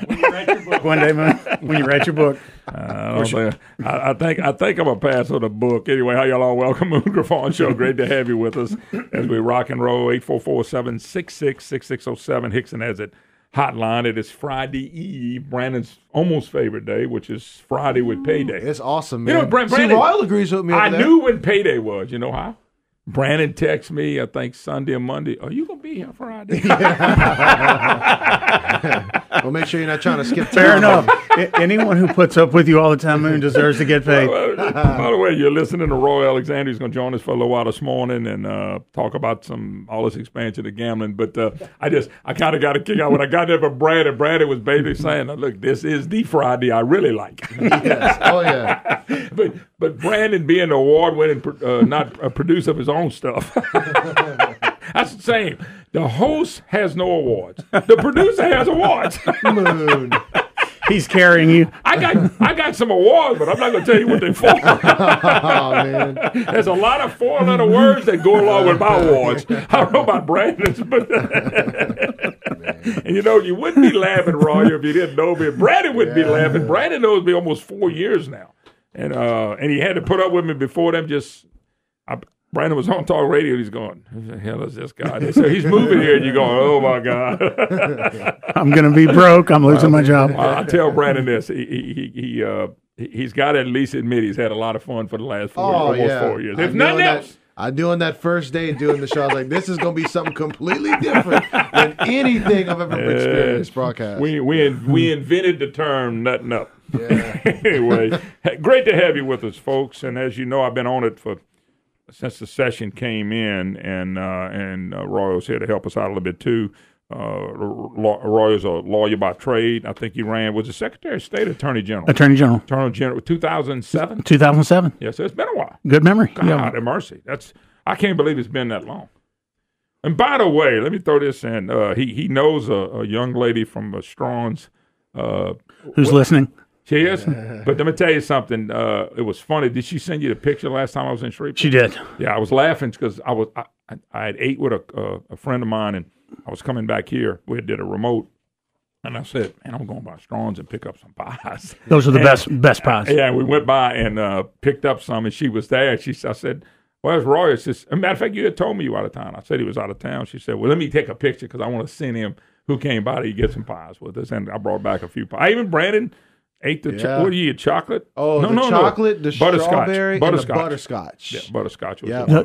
When you write your book one day, man. When you write your book. I think I'm gonna pass on the book. Anyway, how y'all all? Welcome, Moon Griffon Show. Great to have you with us as we rock and roll. 844-766-6607. Hickson has it hotline. It is Friday Eve, Brandon's almost favorite day, which is Friday with payday. It's awesome, man. You know, Brandon, See, Royal agrees with me. I knew when payday was. You know how? Brandon texted me, I think Sunday or Monday, are you going to be here Friday? Well, make sure you're not trying to skip. Fair enough. Anyone who puts up with you all the time, Moon, deserves to get paid. By the way, you're listening to Roy Alexander. He's going to join us for a little while this morning and talk about all this expansion of gambling. But I kind of got a kick out when I got there for Brandon. Brandon was basically saying, look, this is the Friday I really like. Yes. Oh, yeah. But Brandon being an award-winning not a producer of his own stuff. That's the same. The host has no awards. The producer has awards. Moon. He's carrying you. I got some awards, but I'm not going to tell you what they're for. Oh, man. There's a lot of four-letter words that go along with my awards. I don't know about Brandon's, but and you wouldn't be laughing, Roy, if you didn't know me. Brandon wouldn't be laughing. Brandon knows me almost 4 years now, and he had to put up with me before them. Brandon was on talk radio. He's going, who the hell is this guy? So he's moving here, and you're going, oh, my God. I'm going to be broke. I'm losing my job. I tell Brandon this. He's got to at least admit he's had a lot of fun for the last 4 years. If nothing else. I knew on that first day doing the show, I was like, this is going to be something completely different than anything I've ever experienced broadcast. We invented the term nutting up. Yeah. Anyway, great to have you with us, folks. And as you know, I've been on it since the session came in, and Roy was here to help us out a little bit too. Roy is a lawyer by trade. I think he was the Secretary of State, Attorney General. Attorney General, 2007. 2007. Yes, it's been a while. Good memory. God have mercy. I can't believe it's been that long. And by the way, let me throw this in. He knows a young lady from Strong's. Who's listening? She is? But let me tell you something. It was funny. Did she send you the picture last time I was in Shreveport? She did. Yeah, I was laughing because I had ate with a friend of mine, and I was coming back here. We did a remote, and I said, man, I'm going by Strong's and pick up some pies. Those are the best pies. Yeah, we went by and picked up some, and she was there. I said, where's Roy? As a matter of fact, you had told me you were out of town. I said he was out of town. She said, well, let me take a picture because I want to send him who came by to get some pies with us. And I brought back a few pies. Even Brandon ate the what do you eat? Chocolate? Oh, no, chocolate, the strawberry, and the butterscotch. butterscotch. Yeah, butterscotch. Yeah.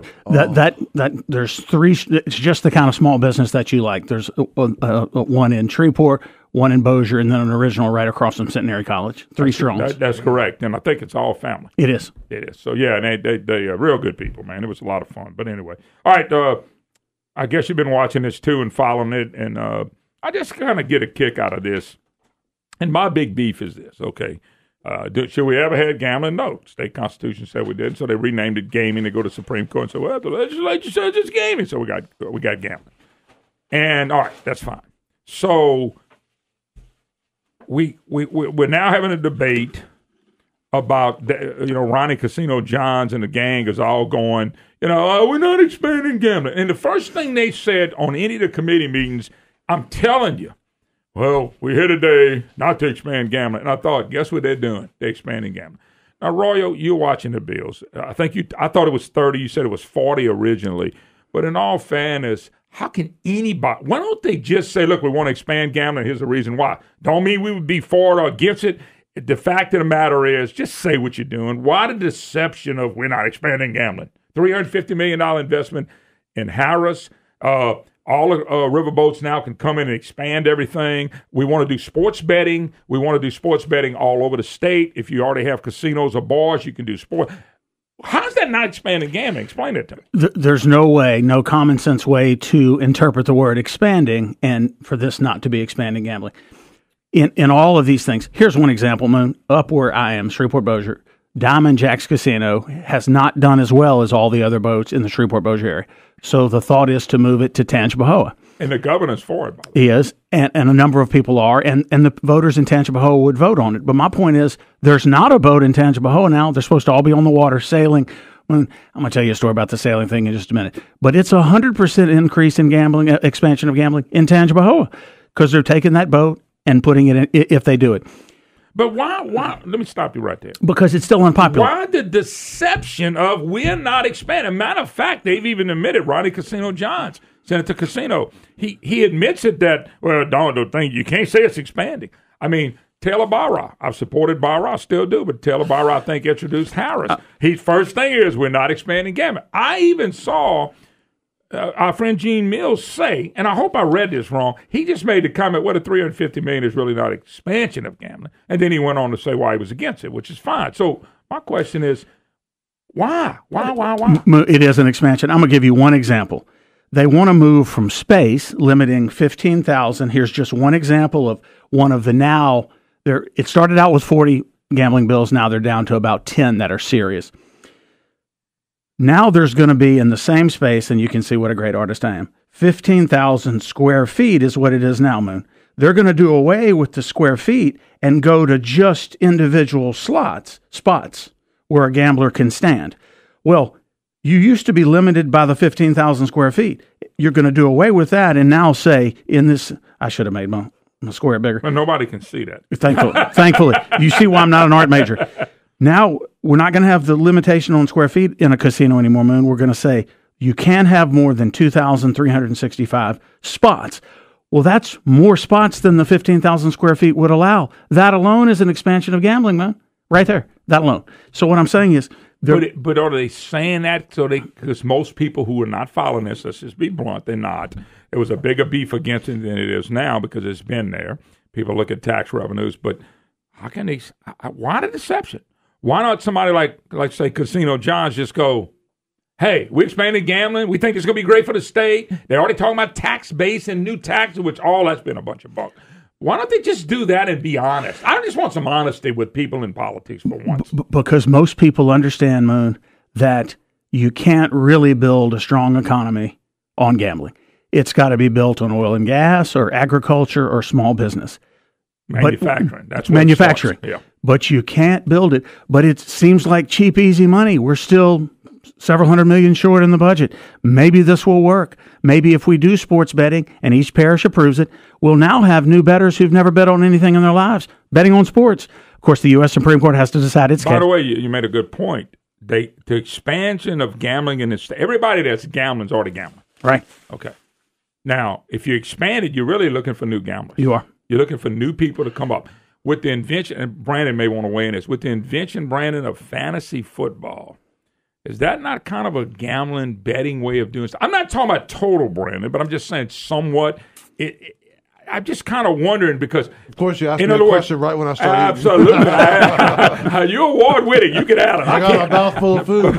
There's three. It's just the kind of small business that you like. There's one in Shreveport, one in Bossier, and then an original right across from Centenary College. Three Strongs. That's correct, and I think it's all family. It is. It is. So yeah, and they are real good people, man. It was a lot of fun. But anyway, all right. I guess you've been watching this too and following it, and I just kind of get a kick out of this. And my big beef is this, okay? Should we ever have gambling? No. State Constitution said we did, so they renamed it gaming. They go to the Supreme Court and say, well, the legislature says it's gaming, so we got gambling. And, all right, that's fine. So we're now having a debate about, Ronnie Casino Johns and the gang is all going, we're not expanding gambling. And the first thing they said on any of the committee meetings, I'm telling you, well, we're here today not to expand gambling. And I thought, guess what they're doing? They're expanding gambling. Now, Roy, you're watching the bills. I thought it was 30. You said it was 40 originally. But in all fairness, how can anybody, why don't they just say, look, we want to expand gambling. Here's the reason why. Don't mean we would be for it or against it. The fact of the matter is, just say what you're doing. Why the deception of we're not expanding gambling? $350 million investment in Harris. All riverboats now can come in and expand everything. We want to do sports betting. We want to do sports betting all over the state. If you already have casinos or bars, you can do sport. How's that not expanding gambling? Explain it to me. There's no common sense way to interpret the word expanding and for this not to be expanding gambling. In all of these things, here's one example, Moon. Up where I am, Shreveport Bossier, Diamond Jack's Casino has not done as well as all the other boats in the Shreveport Bossier area. So the thought is to move it to Tangipahoa. And the governor's for it, by the way. He is, and a number of people are, and the voters in Tangipahoa would vote on it. But my point is, there's not a boat in Tangipahoa now. They're supposed to all be on the water sailing. I'm going to tell you a story about the sailing thing in just a minute. But it's 100% increase in gambling, expansion of gambling in Tangipahoa, because they're taking that boat and putting it in if they do it. But why? Let me stop you right there. Because it's still unpopular. Why the deception of we're not expanding? Matter of fact, they've even admitted, Ronnie Casino Johns, Senator Casino, he admits it that, well, don't think you can't say it's expanding. I mean, Taylor Barra, I've supported Barra, I still do, but Taylor Barra, I think, introduced Harris. His first thing is we're not expanding gambling. I even saw our friend Gene Mills say, and I hope I read this wrong, he just made the comment, what, $350 million is really not expansion of gambling. And then he went on to say why he was against it, which is fine. So my question is, why? It is an expansion. I'm going to give you one example. They want to move from space, limiting 15,000. Here's just one example of one of the now. It started out with 40 gambling bills. Now they're down to about 10 that are serious. Now there's going to be in the same space, and you can see what a great artist I am, 15,000 square feet is what it is now, Moon. They're going to do away with the square feet and go to just individual spots where a gambler can stand. Well, you used to be limited by the 15,000 square feet. You're going to do away with that and now say in this, I should have made my square bigger. Well, nobody can see that. Thankfully. You see why I'm not an art major. Now, we're not going to have the limitation on square feet in a casino anymore, Moon. We're going to say you can't have more than 2,365 spots. Well, that's more spots than the 15,000 square feet would allow. That alone is an expansion of gambling, Moon. Right there. That alone. So what I'm saying is... But are they saying that because most people who are not following this, let's just be blunt, they're not. There was a bigger beef against it than it is now because it's been there. People look at tax revenues, but how can they... Why the deception? Why not somebody like say, Casino Johns just go, hey, we expanded gambling. We think it's going to be great for the state. They're already talking about tax base and new taxes, which all that's been a bunch of bunk. Why don't they just do that and be honest? I just want some honesty with people in politics for once. Because most people understand, Moon, that you can't really build a strong economy on gambling. It's got to be built on oil and gas or agriculture or small business. Manufacturing. That's what manufacturing. Yeah. But you can't build it. But it seems like cheap, easy money. We're still several $100 million short in the budget. Maybe this will work. Maybe if we do sports betting and each parish approves it, we'll now have new bettors who've never bet on anything in their lives betting on sports. Of course, the U.S. Supreme Court has to decide its case. By the way, you made a good point. The expansion of gambling in this, everybody that's gambling is already gambling. Right. Okay. Now, if you expand it, you're really looking for new gamblers. You are. You're looking for new people to come up. With the invention, and Brandon may want to weigh in this, with the invention, Brandon, of fantasy football, is that not kind of a gambling, betting way of doing stuff? I'm not talking about total, Brandon, but I'm just saying somewhat. I'm just kind of wondering because... Of course, you asked me a question right when I started. Absolutely. You're award-winning. You get out of it. I got a mouthful of food.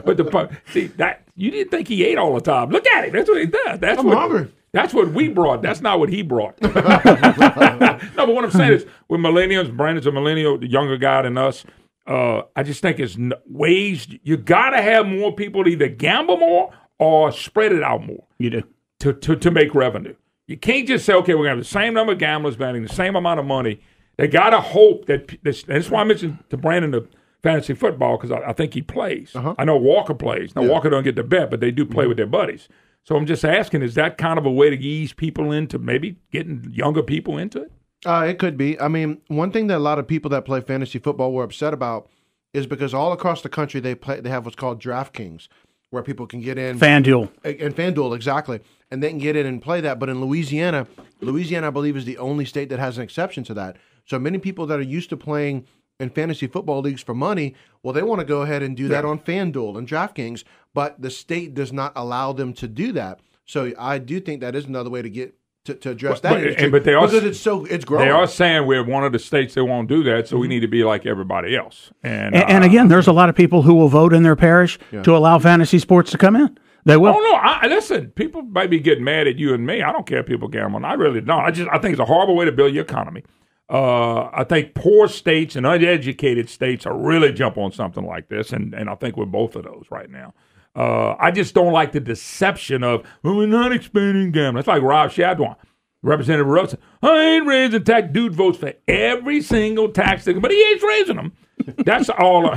But you didn't think he ate all the time. Look at him. That's what he does. I'm hungry. That's what we brought. That's not what he brought. No, but what I'm saying is, with millennials, Brandon's a millennial, the younger guy than us. I just think it's ways you got to have more people to either gamble more or spread it out more. You do to make revenue. You can't just say, okay, we're going to have the same number of gamblers betting the same amount of money. They got to hope that this. And that's why I mentioned to Brandon the fantasy football because I think he plays. Uh-huh. I know Walker plays. Now Walker don't get the bet, but they do play with their buddies. So I'm just asking, is that kind of a way to ease people into maybe getting younger people into it? It could be. I mean, one thing that a lot of people that play fantasy football were upset about is because all across the country they have what's called DraftKings, where people can get in. FanDuel. And FanDuel, exactly. And they can get in and play that. But in Louisiana, I believe, is the only state that has an exception to that. So many people that are used to playing in fantasy football leagues for money, well, they want to go ahead and do that on FanDuel and DraftKings, but the state does not allow them to do that. So I do think that is another way to get to address that industry, but they are, because it's growing. They are saying we're one of the states that won't do that, so we need to be like everybody else. And again, there's a lot of people who will vote in their parish to allow fantasy sports to come in. They will. Oh no! Listen, people might be getting mad at you and me. I don't care if people gamble. I really don't. I think it's a horrible way to build your economy. I think poor states and uneducated states are really jump on something like this, and I think we're both of those right now. I just don't like the deception of, well, we're not expanding gambling. It's like Rob Shadwan, Representative Russell. I ain't raising tax. Dude votes for every single tax thing, but he ain't raising them. That's all.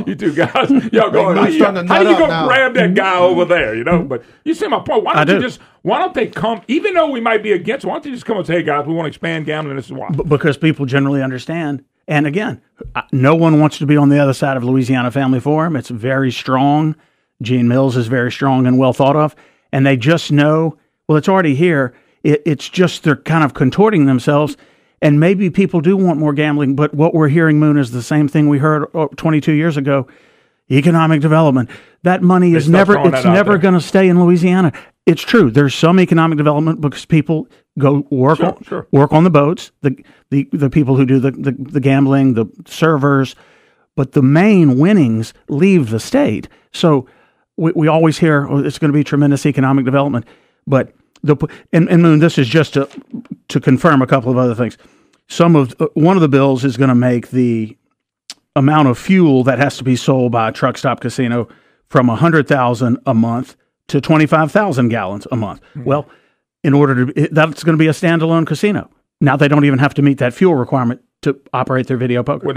You two guys, y'all going. Moon's starting to How nut you up gonna now. grab that guy over there? You know, but you see my point. Why don't they come? Even though we might be against, why don't they just come and say, "Hey guys, we want to expand gambling. This is why." Because people generally understand. And again, no one wants to be on the other side of Louisiana Family Forum. It's very strong. Gene Mills is very strong and well thought of. And they just know, well, it's already here. It's just they're kind of contorting themselves. And maybe people do want more gambling, but what we're hearing, Moon, is the same thing we heard 22 years ago. Economic development. That money is never going to stay in Louisiana. It's true. There's some economic development because people go work on the boats, the people who do the gambling, the servers, but the main winnings leave the state. So we always hear, oh, it's going to be tremendous economic development, but and Moon, this is just to confirm a couple of other things. One of the bills is going to make the amount of fuel that has to be sold by a truck stop casino from 100,000 a month to 25,000 gallons a month. Mm-hmm. Well, that's going to be a standalone casino. Now they don't even have to meet that fuel requirement to operate their video poker. Will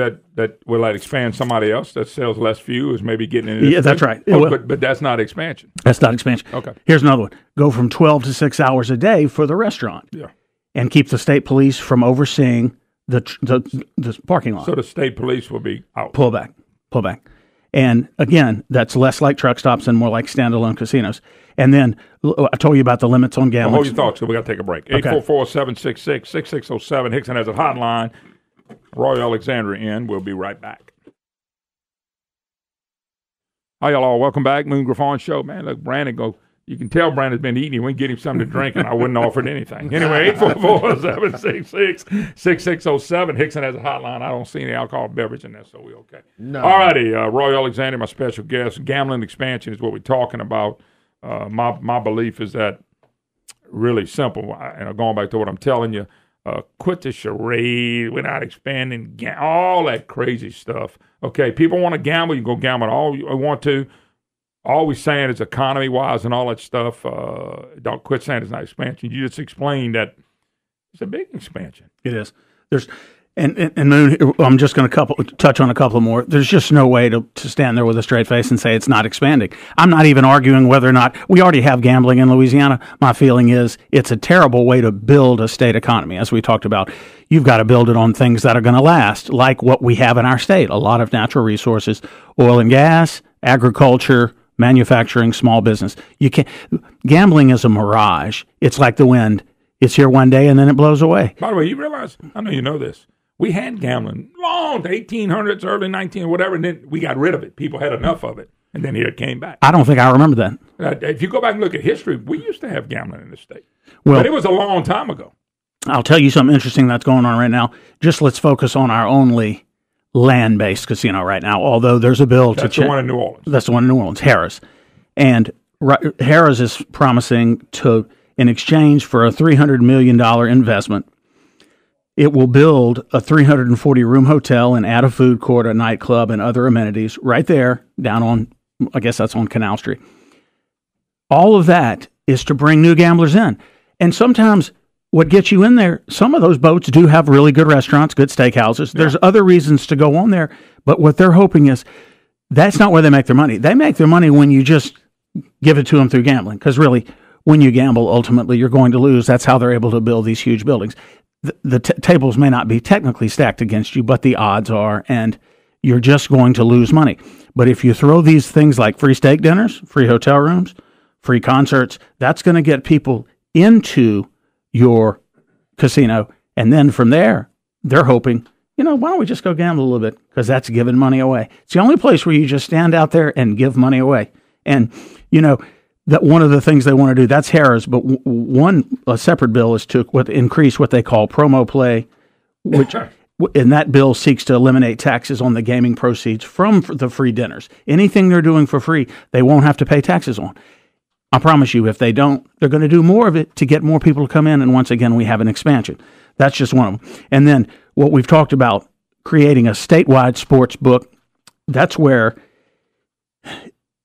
that expand somebody else that sells less fuel is maybe getting in? Yeah, that's right. But that's not expansion. That's not expansion. Okay. Here's another one. Go from 12 to 6 hours a day for the restaurant. Yeah. And keep the state police from overseeing the parking lot. So the state police will be out. Pull back. And again, that's less like truck stops and more like standalone casinos. And then I told you about the limits on gambling. Hold your thoughts, because we got to take a break. 844-766-6607. Hickson has a hotline. Roy Alexandria in. We'll be right back. Hi, y'all. Welcome back. Moon Griffon Show. Man, look, Brandon you can tell Brandon's been eating. We can get him something to drink, and I wouldn't offer anything. Anyway, 844-766-6607. Hickson has a hotline. I don't see any alcohol beverage in there, so we're okay. No. All righty. Roy Alexandria, my special guest. Gambling expansion is what we're talking about. My belief is that really simple. And going back to what I'm telling you, quit the charade. We're not expanding all that crazy stuff. Okay, people want to gamble. You can go gamble all you want to. All we're saying is economy-wise and all that stuff, don't quit saying it's not expansion. You just explained that it's a big expansion. It is. And Moon, I'm just going to touch on a couple more. There's just no way to stand there with a straight face and say it's not expanding. I'm not even arguing whether or not we already have gambling in Louisiana. My feeling is it's a terrible way to build a state economy, as we talked about. You've got to build it on things that are going to last, like what we have in our state. A lot of natural resources, oil and gas, agriculture, manufacturing, small business. Gambling is a mirage. It's like the wind. It's here one day and then it blows away. By the way, you realize, I know you know this, we had gambling long, the 1800s, early 1900s, whatever, and then we got rid of it. People had enough of it, and then here it came back. I don't think I remember that. If you go back and look at history, we used to have gambling in the state. But it was a long time ago. I'll tell you something interesting that's going on right now. Just let's focus on our only land-based casino right now, although there's a bill to change. That's the one in New Orleans. That's the one in New Orleans, Harrah's. And Harrah's is promising to, in exchange for a $300 million investment, it will build a 340-room hotel and add a food court, a nightclub, and other amenities right there down on, I guess that's on Canal Street. All of that is to bring new gamblers in. And sometimes what gets you in there, some of those boats do have really good restaurants, good steakhouses. There's other reasons to go on there, but what they're hoping is that's not where they make their money. They make their money when you just give it to them through gambling, because really, when you gamble, ultimately, you're going to lose. That's how they're able to build these huge buildings. The tables may not be technically stacked against you, but the odds are, and you're just going to lose money. But if you throw these things like free steak dinners, free hotel rooms, free concerts, that's going to get people into your casino. And then from there, they're hoping, why don't we just go gamble a little bit? Because that's giving money away. It's the only place where you just stand out there and give money away. And, that one of the things they want to do, that's Harrah's, but a separate bill is to increase what they call promo play, which and that bill seeks to eliminate taxes on the gaming proceeds from the free dinners. Anything they're doing for free, they won't have to pay taxes on. I promise you, if they don't, they're going to do more of it to get more people to come in, and once again, we have an expansion. That's just one of them. And then what we've talked about, creating a statewide sports book, that's where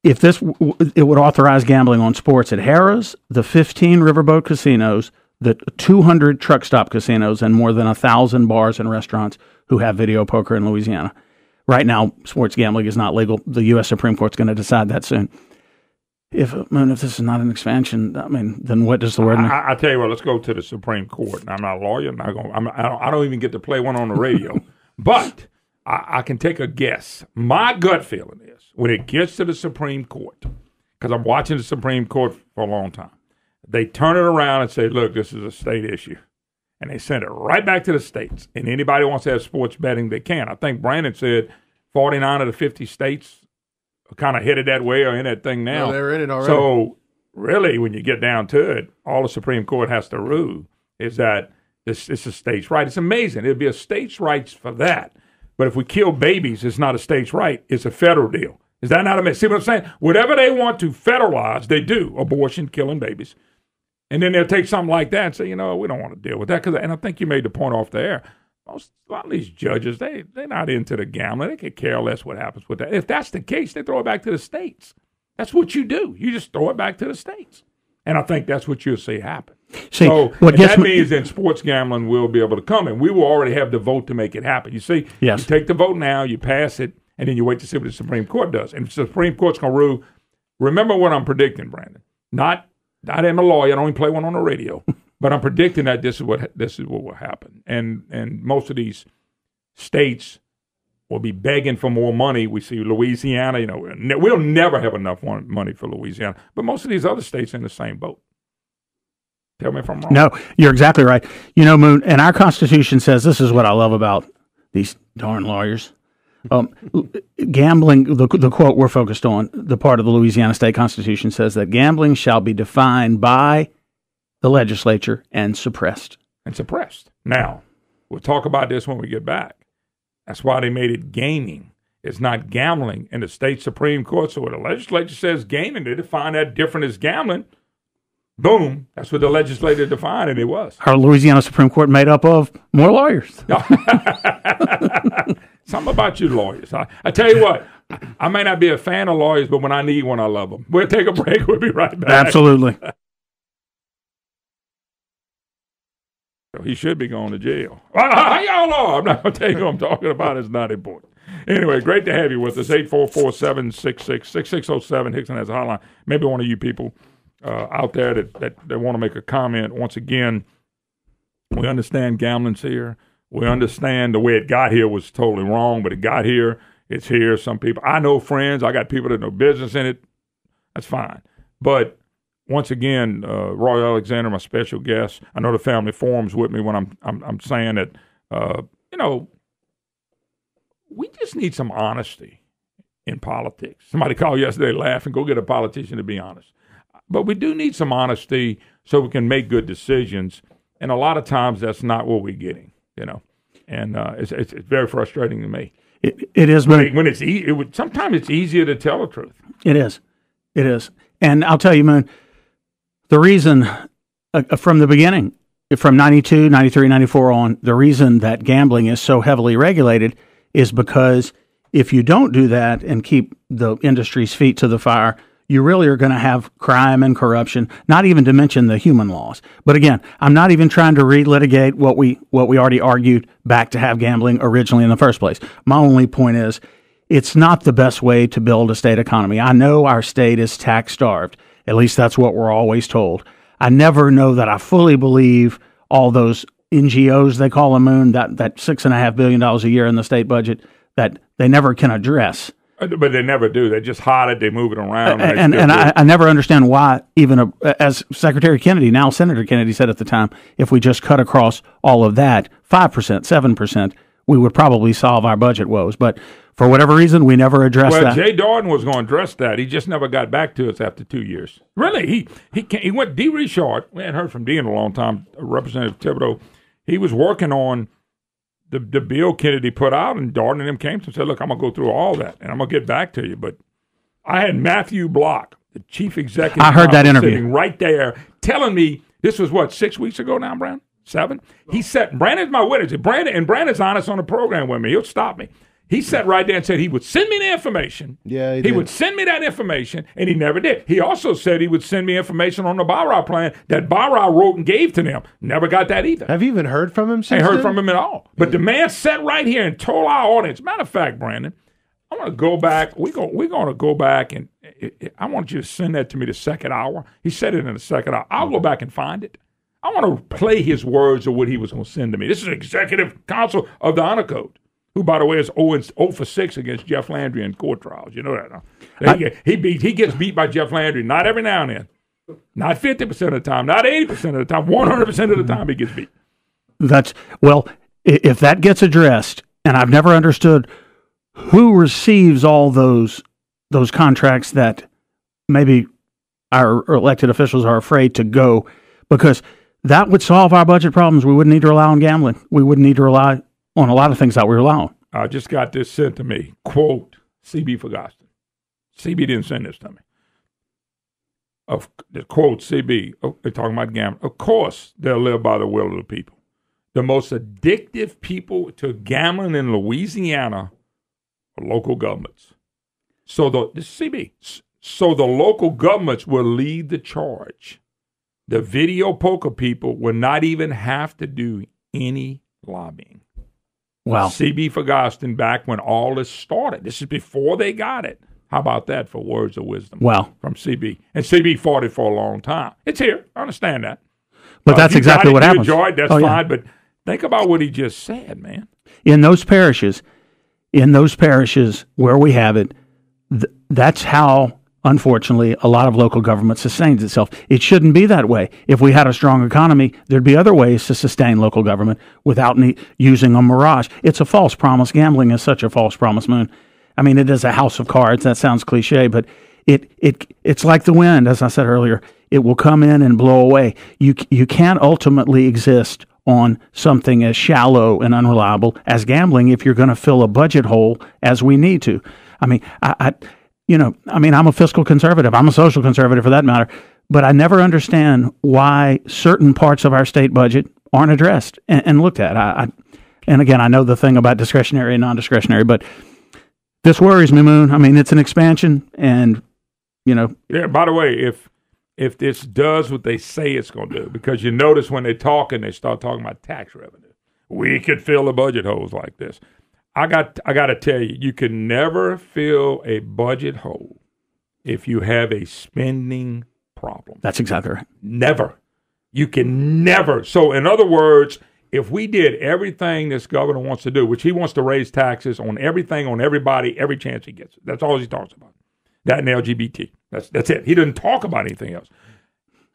it would authorize gambling on sports at Harrah's, the 15 riverboat casinos, the 200 truck stop casinos, and more than 1,000 bars and restaurants who have video poker in Louisiana. Right now, sports gambling is not legal. The U.S. Supreme Court's going to decide that soon. If this is not an expansion, I mean, then what does the word mean? I tell you what, let's go to the Supreme Court. I'm not a lawyer. I don't even get to play one on the radio. But I can take a guess. My gut feeling is when it gets to the Supreme Court, because I'm watching the Supreme Court for a long time, they turn it around and say, look, this is a state issue. And they send it right back to the states. And anybody wants to have sports betting, they can. I think Brandon said 49 of the 50 states are kind of headed that way or in that thing now. No, they're in it already. So really, when you get down to it, all the Supreme Court has to rule is that it's a states' right. It's amazing. It'd be a states' rights for that. But if we kill babies, it's not a states' right. It's a federal deal. Is that not amazing? See what I'm saying? Whatever they want to federalize, they do. Abortion, killing babies. And then they'll take something like that and say, we don't want to deal with that. And I think you made the point off the air. A lot of these judges, they're not into the gambling. They could care less what happens with that. If that's the case, they throw it back to the states. That's what you do. You just throw it back to the states. And I think that's what you'll see happen. That means then sports gambling will be able to come. And we will already have the vote to make it happen. You see, yes. You take the vote now, you pass it, and then you wait to see what the Supreme Court does. And if the Supreme Court's going to rule, remember what I'm predicting, Brandon. I am a lawyer. I don't even play one on the radio. But I'm predicting that this is what will happen. And most of these states will be begging for more money. We see Louisiana, we'll never have enough money for Louisiana. But most of these other states are in the same boat. Tell me if I'm wrong. No, you're exactly right. Moon, and our Constitution says, this is what I love about these darn lawyers. Gambling, the quote we're focused on, the part of the Louisiana State Constitution says that gambling shall be defined by the legislature and suppressed. Now, we'll talk about this when we get back. That's why they made it gaming. It's not gambling in the state Supreme Court. So when the legislature says gaming, they define that different as gambling. Boom. That's what the legislature defined, and it was. Our Louisiana Supreme Court made up of more lawyers. Something about you lawyers. I tell you what, I may not be a fan of lawyers, but when I need one, I love them. We'll take a break. We'll be right back. Absolutely. He should be going to jail. How y'all are? I'm not going to tell you who I'm talking about. It's not important. Anyway, great to have you with us. 844-766-6607. Hickson has a hotline. Maybe one of you people out there that want to make a comment. Once again, we understand gambling's here. We understand the way it got here was totally wrong, but it got here. It's here. Some people, I know friends. I got people that know business in it. That's fine. But once again, Roy Alexander, my special guest. I know the family forum's with me when I'm saying that, we just need some honesty in politics. Somebody called yesterday laughing, go get a politician to be honest. But we do need some honesty so we can make good decisions. And a lot of times that's not what we're getting, And it's very frustrating to me. It is. When it's sometimes it's easier to tell the truth. It is. And I'll tell you, man, the reason from the beginning, from 92, 93, 94 on, the reason that gambling is so heavily regulated is because if you don't do that and keep the industry's feet to the fire, you really are going to have crime and corruption, not even to mention the human laws. But again, I'm not even trying to relitigate what we already argued back to have gambling originally in the first place. My only point is it's not the best way to build a state economy. I know our state is tax-starved. At least that's what we're always told. I never know that I fully believe all those NGOs, they call them, Moon, that $6.5 billion a year in the state budget that they never can address. But they never do. They just hide it. They move it around. And I never understand why, even as Secretary Kennedy, now Senator Kennedy said at the time, if we just cut across all of that, 5%, 7%, we would probably solve our budget woes. But for whatever reason, we never addressed that. Jay Darden was going to address that. He just never got back to us after 2 years. Really, he went. D. Richard, we hadn't heard from D in a long time, Representative Thibodeau. He was working on the bill Kennedy put out, and Darden and him came to him and said, look, I'm going to go through all that, and I'm going to get back to you. But I had Matthew Block, the chief executive. I heard that interview. Sitting right there telling me, this was, 6 weeks ago now, Brown? 7? He said, Brandon's my witness. Brandon's honest on the program with me. He'll stop me. He sat right there and said he would send me the information. Yeah, he would send me that information, and he never did. He also said he would send me information on the Barra plan that Barra wrote and gave to them. Never got that either. Have you even heard from him since Ain't heard then? from him at all. But the man sat right here and told our audience. Matter of fact, Brandon, I want to go back. We're going to go back, and I want you to send that to me the second hour. He said it in the second hour. I'll go back and find it. I want to play his words of what he was going to send to me. This is Executive Counsel of the Honor Code, who, by the way, is 0 for 6 against Jeff Landry in court trials. You know that, huh? He gets beat by Jeff Landry, not every now and then. Not 50% of the time, not 80% of the time, 100% of the time he gets beat. If that gets addressed, and I've never understood who receives all those contracts that maybe our elected officials are afraid to go, because that would solve our budget problems. We wouldn't need to rely on gambling. We wouldn't need to rely on a lot of things that we rely on. I just got this sent to me. Quote, CB Ferguson. CB didn't send this to me. Quote, CB, they're talking about gambling. Of course, they'll live by the will of the people. The most addictive people to gambling in Louisiana are local governments. So the local governments will lead the charge. The video poker people will not even have to do any lobbying. Wow. CB Ferguson back when all this started. This is before they got it. How about that for words of wisdom? Wow. From CB. And CB fought it for a long time. It's here. I understand that. But that's exactly what happens. You enjoyed, that's fine. But think about what he just said, man. In those parishes where we have it, that's how, unfortunately, a lot of local government sustains itself. It shouldn't be that way. If we had a strong economy, there'd be other ways to sustain local government without using a mirage. It's a false promise. Gambling is such a false promise, Moon. I mean, it is a house of cards. That sounds cliche, but it's like the wind, as I said earlier. It will come in and blow away. You can't ultimately exist on something as shallow and unreliable as gambling if you're going to fill a budget hole as we need to. I mean, I'm a fiscal conservative. I'm a social conservative for that matter. But I never understand why certain parts of our state budget aren't addressed and looked at. And again, I know the thing about discretionary and non-discretionary, but this worries me, Moon. I mean, it's an expansion, and Yeah. By the way, if this does what they say it's going to do, because you notice when they talk and they start talking about tax revenue, we could fill the budget holes like this. I got to tell you, you can never fill a budget hole if you have a spending problem. That's exactly right. Never. You can never. So, in other words, if we did everything this governor wants to do, which he wants to raise taxes on everything, on everybody, every chance he gets. That's all he talks about. That and LGBT. That's it. He doesn't talk about anything else.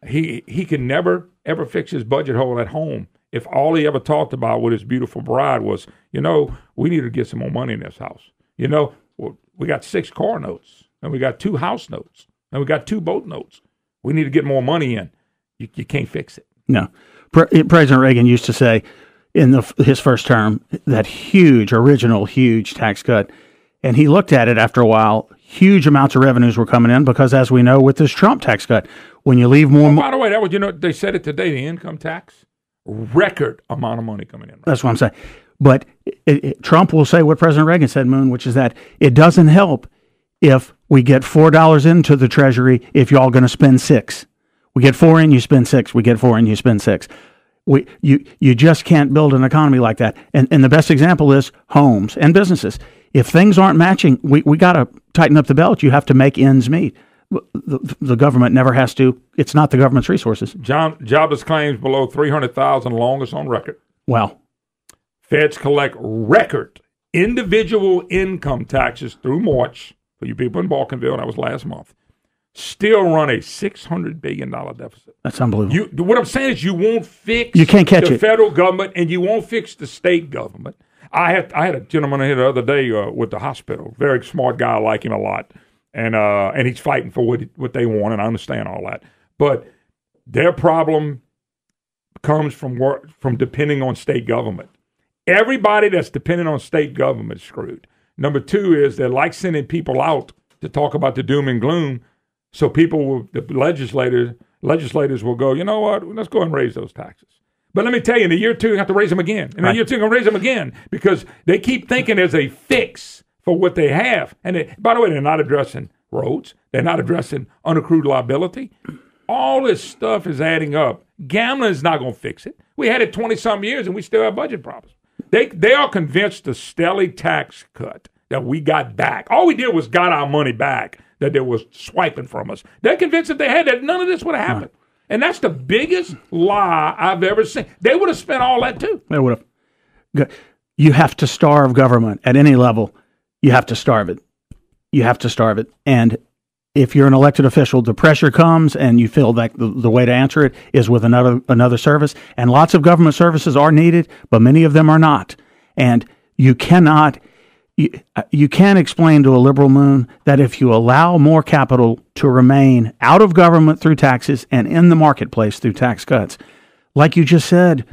He can never, ever fix his budget hole at home if all he ever talked about with his beautiful bride was, we need to get some more money in this house. We got 6 car notes, and we got 2 house notes, and we got 2 boat notes. We need to get more money in. You can't fix it. No. President Reagan used to say in his first term that huge tax cut, and he looked at it after a while. Huge amounts of revenues were coming in because, as we know, with this Trump tax cut, when you leave more... by the way, that was, they said it today, the income tax, record amount of money coming in. Right? That's what I'm saying. But Trump will say what President Reagan said, Moon, which is that it doesn't help if we get $4 into the Treasury if y'all going to spend 6. We get 4 in, you spend 6. We get 4 in, you spend 6. You just can't build an economy like that. And the best example is homes and businesses. If things aren't matching, we got to tighten up the belt. You have to make ends meet. The government never has to. It's not the government's resources. Jobless claims below 300,000, longest on record. Wow. Feds collect record individual income taxes through March. For you people in Balkanville, that was last month. Still run a $600 billion deficit. That's unbelievable. What I'm saying is you won't fix you can't catch the it. Federal government, and you won't fix the state government. I had a gentleman here the other day with the hospital. Very smart guy. I like him a lot. And he's fighting for what they want, and I understand all that. But their problem comes from depending on state government. Everybody that's dependent on state government is screwed. Number 2 is they like sending people out to talk about the doom and gloom. So the legislators will go, you know what, let's go and raise those taxes. But let me tell you, in a year or two, you have to raise them again. In a year or two, you're going to raise them again because they keep thinking there's a fix for what they have. And by the way, they're not addressing roads. They're not addressing unaccrued liability. All this stuff is adding up. Gambling is not going to fix it. We had it 20-some years, and we still have budget problems. They are convinced the Stelly tax cut that we got back. All we did was got our money back that they was swiping from us. They're convinced if they had that, none of this would have happened. And that's the biggest lie I've ever seen. They would have spent all that, too. They would have. You have to starve government at any level. You have to starve it. You have to starve it. And if you're an elected official, the pressure comes and you feel like the way to answer it is with another service. And lots of government services are needed, but many of them are not. And you cannot... You can't explain to a liberal moon that if you allow more capital to remain out of government through taxes and in the marketplace through tax cuts, like you just said,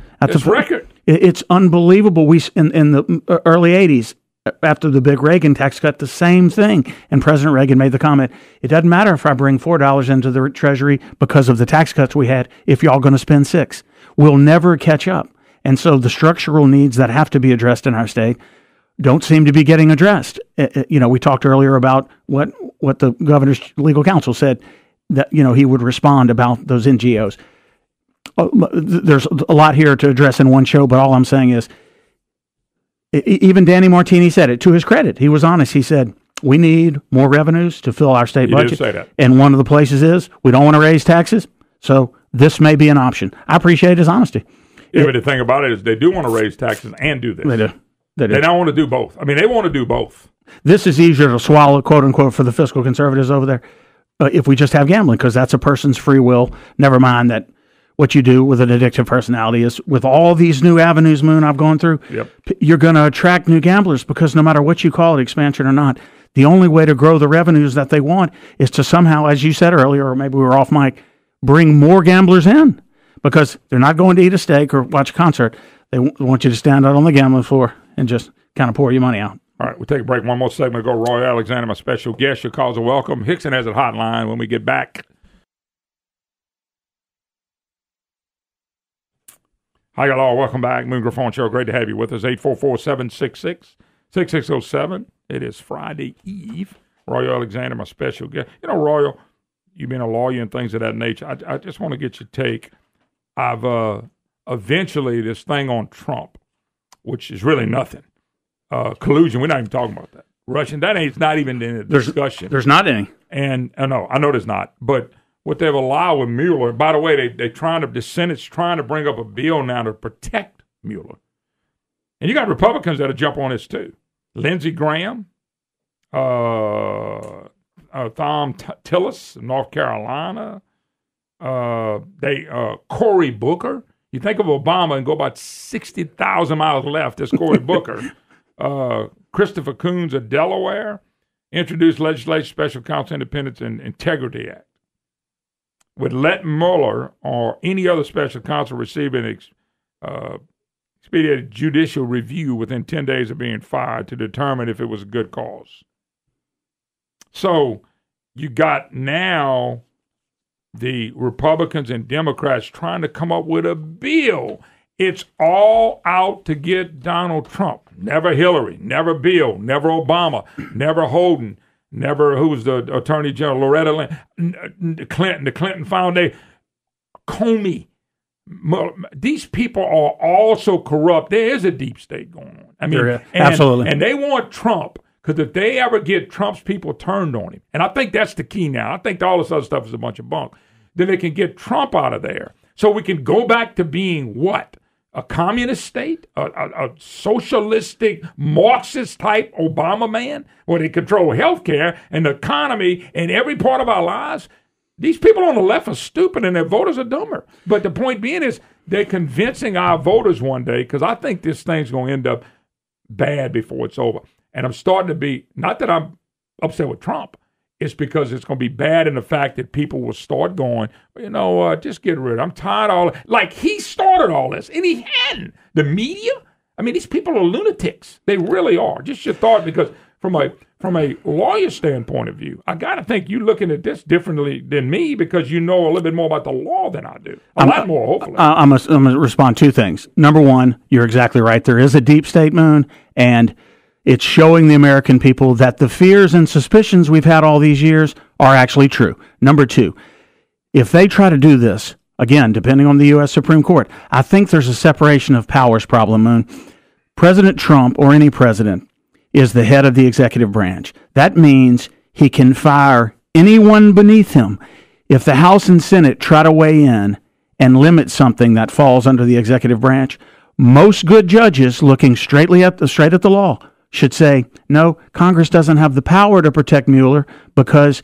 it's unbelievable. We in the early 80s, after the big Reagan tax cut, the same thing. And President Reagan made the comment, it doesn't matter if I bring $4 into the Treasury because of the tax cuts we had, if y'all going to spend $6. We'll never catch up. And so the structural needs that have to be addressed in our state don't seem to be getting addressed. We talked earlier about what the governor's legal counsel said, that, he would respond about those NGOs. There's a lot here to address in one show, but all I'm saying is, even Danny Martini said it to his credit. He was honest. He said, we need more revenues to fill our state budget. He did say that. And one of the places is, we don't want to raise taxes, so this may be an option. I appreciate his honesty. Yeah, but the thing about it is they do want to raise taxes and do this. They do. They don't want to do both. I mean, they want to do both. This is easier to swallow, quote unquote, for the fiscal conservatives over there, if we just have gambling, because that's a person's free will. Never mind that what you do with an addictive personality is, with all these new avenues, Moon, I've gone through, you're going to attract new gamblers, because no matter what you call it, expansion or not, the only way to grow the revenues that they want is to somehow, as you said earlier, or maybe we were off mic, bring more gamblers in, because they're not going to eat a steak or watch a concert. They want you to stand out on the gambling floor and just kind of pour your money out. All right, we'll take a break. One more segment. Go Roy Alexander, my special guest. Your calls are welcome. Hickson has a hotline when we get back. Hi, y'all. Welcome back. Moon Griffon Show. Great to have you with us. 844-766-6607. It is Friday Eve. Roy Alexander, my special guest. Royal, you've been a lawyer and things of that nature. I just want to get your take. I've eventually this thing on Trump, which is really nothing. Collusion, we're not even talking about that. Russian, it's not even in the discussion. There's not any. And I know there's not. But what they've allowed with Mueller, by the way, the Senate's trying to bring up a bill now to protect Mueller. And you got Republicans that'll jump on this too. Lindsey Graham, Thom Tillis, North Carolina, Cory Booker. You think of Obama and go about 60,000 miles left. That's Cory Booker. Christopher Coons of Delaware introduced legislation, Special Counsel Independence and Integrity Act, would let Mueller or any other special counsel receive an expedited judicial review within 10 days of being fired to determine if it was a good cause. So you got now the Republicans and Democrats trying to come up with a bill. It's all out to get Donald Trump. Never Hillary, never Bill, never Obama, never Holden, never, who was the Attorney General, Loretta Lynn, Clinton, the Clinton Foundation, Comey. These people are all so corrupt. There is a deep state going on. I mean, absolutely. And they want Trump, because if they ever get Trump's people turned on him, and I think that's the key now. I think all this other stuff is a bunch of bunk. Then they can get Trump out of there. So we can go back to being what? A communist state? A socialistic, Marxist-type Obama man? Where they control healthcare and the economy and every part of our lives? These people on the left are stupid and their voters are dumber. But the point being is they're convincing our voters one day, because I think this thing's going to end up bad before it's over. And I'm starting to be, not that I'm upset with Trump, it's because it's going to be bad in the fact that people will start going, just get rid of it. I'm tired of all that. Like, he started all this, and he hadn't. The media, I mean, these people are lunatics. They really are. Just your thought, because from a lawyer standpoint of view, I got to think you're looking at this differently than me because you know a little bit more about the law than I do. A lot more, hopefully. I'm going to respond two things. Number one, you're exactly right. There is a deep state, Moon, and it's showing the American people that the fears and suspicions we've had all these years are actually true. Number two, if they try to do this, again, depending on the U.S. Supreme Court, I think there's a separation of powers problem, Moon. President Trump, or any president, is the head of the executive branch. That means he can fire anyone beneath him. If the House and Senate try to weigh in and limit something that falls under the executive branch, most good judges looking straight at the law should say, no, Congress doesn't have the power to protect Mueller because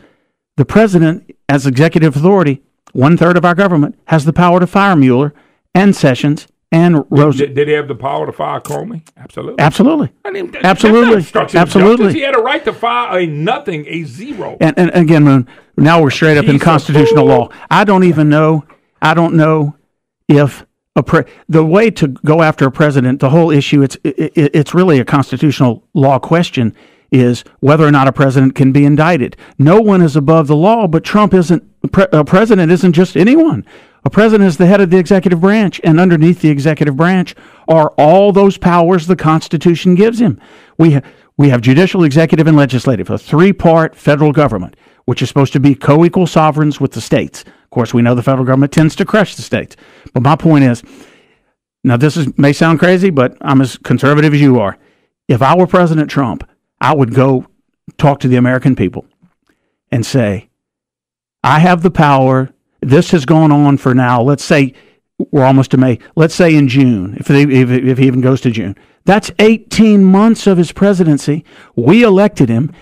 the president, as executive authority, 1/3 of our government, has the power to fire Mueller and Sessions and Rose. Did he have the power to fire Comey? Absolutely. Absolutely. I mean, Absolutely. Absolutely. He had a right to fire a nothing, a zero. And again, Moon, now we're straight up in constitutional law. I don't know if the way to go after a president, the whole issue, it's really a constitutional law question, is whether or not a president can be indicted. No one is above the law, but Trump isn't. A president isn't just anyone. A president is the head of the executive branch, and underneath the executive branch are all those powers the Constitution gives him. We have judicial, executive, and legislative, a three-part federal government, which is supposed to be co-equal sovereigns with the states. Of course, we know the federal government tends to crush the states. But my point is, now may sound crazy, but I'm as conservative as you are. If I were President Trump, I would go talk to the American people and say, I have the power. This has gone on for now. Let's say we're almost to May. Let's say in June, if he even goes to June. That's 18 months of his presidency. We elected him.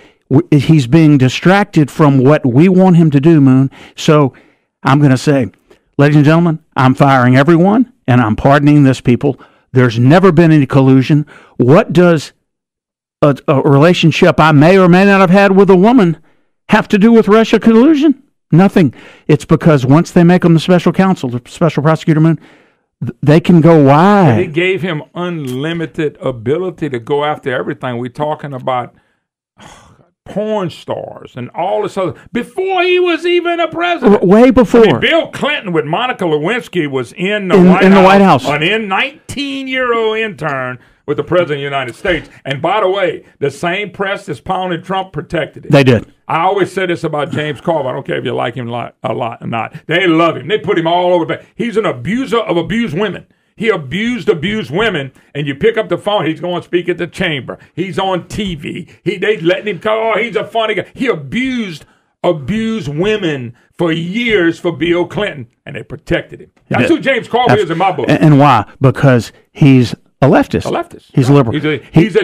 He's being distracted from what we want him to do, Moon. So I'm going to say, ladies and gentlemen, I'm firing everyone, and I'm pardoning this people. There's never been any collusion. What does a relationship I may or may not have had with a woman have to do with Russia collusion? Nothing. It's because once they make him the special counsel, the special prosecutor, Moon, they can go wide. They gave him unlimited ability to go after everything. We're talking about porn stars and all this other before he was even a president. Way before. I mean, Bill Clinton with Monica Lewinsky was in the White House. An 19-year-old intern with the President of the United States. And by the way, the same press that's pounded Trump protected him. They did. I always say this about James Carville. I don't care if you like him a lot or not. They love him. They put him all over the place. He's an abuser of abused women. He abused women, and you pick up the phone, he's going to speak at the chamber. He's on TV. They letting him call, he's a funny guy. He abused women for years for Bill Clinton, and they protected him. That's who James Carville is in my book. And why? Because he's a leftist. He's a liberal. He's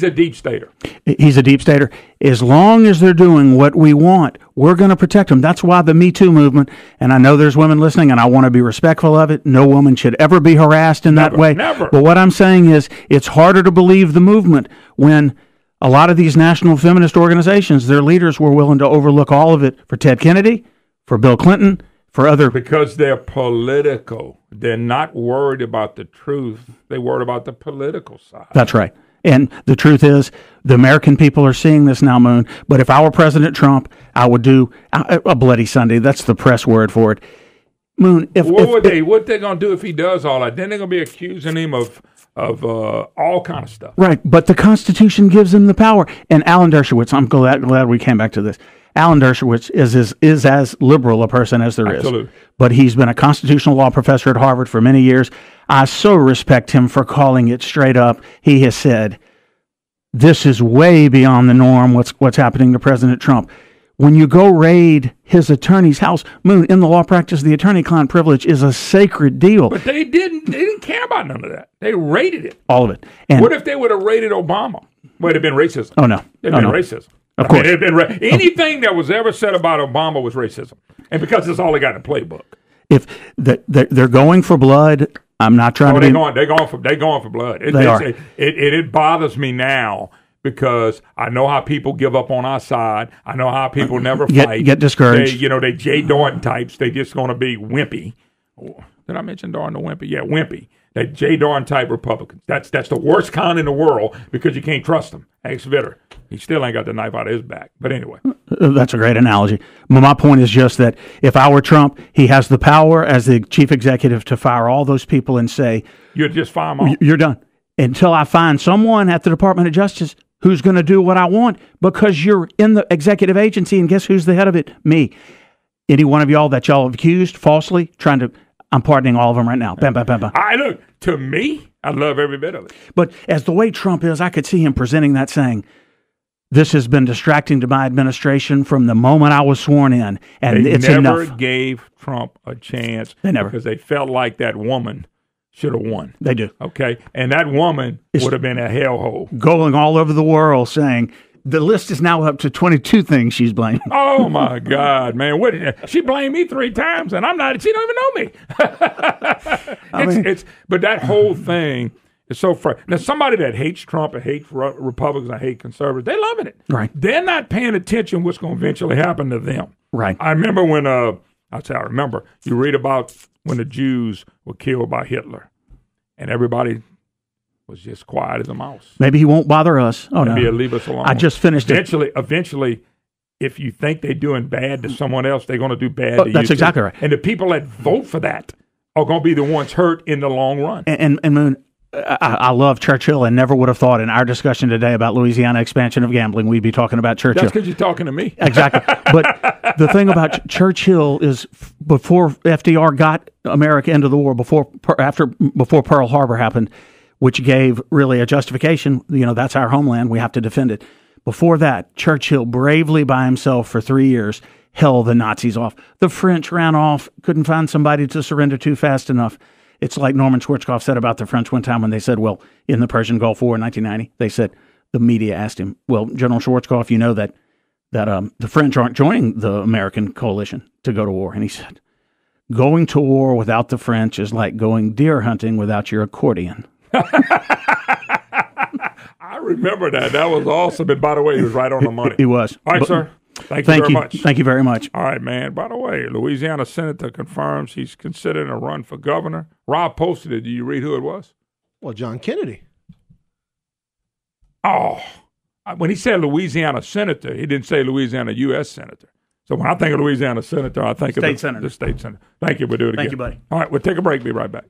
a deep stater. He's a deep stater. As long as they're doing what we want, we're going to protect them. That's why the Me Too movement, and I know there's women listening, and I want to be respectful of it. No woman should ever be harassed in that way. Never. But what I'm saying is it's harder to believe the movement when a lot of these national feminist organizations, their leaders were willing to overlook all of it for Ted Kennedy, for Bill Clinton, for other... Because they're political. They're not worried about the truth. They're worried about the political side. That's right. And the truth is, the American people are seeing this now, Moon. But if I were President Trump, I would do a Bloody Sunday. That's the press word for it. Moon, what they going to do if he does all that? Then they're going to be accusing him of all kind of stuff. Right. But the Constitution gives him the power. And Alan Dershowitz, I'm glad we came back to this. Alan Dershowitz is as liberal a person as there Absolutely. is. But he's been a constitutional law professor at Harvard for many years. I so respect him for calling it straight up. He has said, this is way beyond the norm, what's happening to President Trump. When you go raid his attorney's house, Moon, in the law practice, the attorney-client privilege is a sacred deal. But they didn't care about none of that. They raided it. All of it. And what if they would have raided Obama? Well, it'd have been racism. Oh, no. It'd been racism. Of course. Anything that was ever said about Obama was racism. And because it's all they got in the playbook. If they're going for blood, I'm not trying to be... They're going for blood. It bothers me now because I know how people give up on our side. I know how people never fight. Get discouraged. They Jay Dorn types. They just going to be wimpy. Did I mention Dorn the wimpy? Yeah, wimpy. That J. Dorn type Republicans. That's the worst kind in the world because you can't trust them. Ask Vitter. He still ain't got the knife out of his back. But anyway. That's a great analogy. My point is just that if I were Trump, he has the power as the chief executive to fire all those people and say, you'd just fire them all. You're done. Until I find someone at the Department of Justice who's going to do what I want because you're in the executive agency, and guess who's the head of it? Me. Any one of y'all that y'all have accused falsely, I'm pardoning all of them right now. Bam, bam, bam, bam. Look, to me, I love every bit of it. But as the way Trump is, I could see him presenting that saying, this has been distracting to my administration from the moment I was sworn in, and it's enough. They never gave Trump a chance. They never. Because they felt like that woman should have won. They do. Okay? And that woman would have been a hellhole. Going all over the world saying, the list is now up to 22 things she's blaming. Oh, my God, man. She blamed me 3 times, and she don't even know me. But that whole thing is so frustrating. Now, somebody that hates Trump and hates Republicans and hates conservatives, they're loving it. Right. They're not paying attention what's going to eventually happen to them. Right. I remember when, you read about when the Jews were killed by Hitler, and everybody was just quiet as a mouse. Maybe he won't bother us. Oh, Maybe no. he'll leave us alone. I just finished Eventually, if you think they're doing bad to someone else, they're going to do bad to you. That's exactly right. And the people that vote for that are going to be the ones hurt in the long run. And Moon, I love Churchill and never would have thought in our discussion today about Louisiana expansion of gambling, we'd be talking about Churchill. That's because you're talking to me. Exactly. But the thing about Churchill is before FDR got America into the war, before Pearl Harbor happened, which gave really a justification, that's our homeland, we have to defend it. Before that, Churchill bravely by himself for 3 years held the Nazis off. The French ran off, couldn't find somebody to surrender to fast enough. It's like Norman Schwarzkopf said about the French one time when they said, well, in the Persian Gulf War in 1990, they said, the media asked him, well, General Schwarzkopf, you know that the French aren't joining the American coalition to go to war. And he said, going to war without the French is like going deer hunting without your accordion. I remember that. That was awesome. And by the way, he was right on the money. He was. All right, sir. Thank you very much. Thank you very much. All right, man. By the way, Louisiana Senator confirms he's considering a run for governor. Rob posted it. Do you read who it was? Well, John Kennedy. Oh, when he said Louisiana Senator, he didn't say Louisiana U.S. Senator. So when I think of Louisiana Senator, I think of the state senator. Thank you. We'll do it again. Thank you, buddy. All right, we'll take a break. Be right back.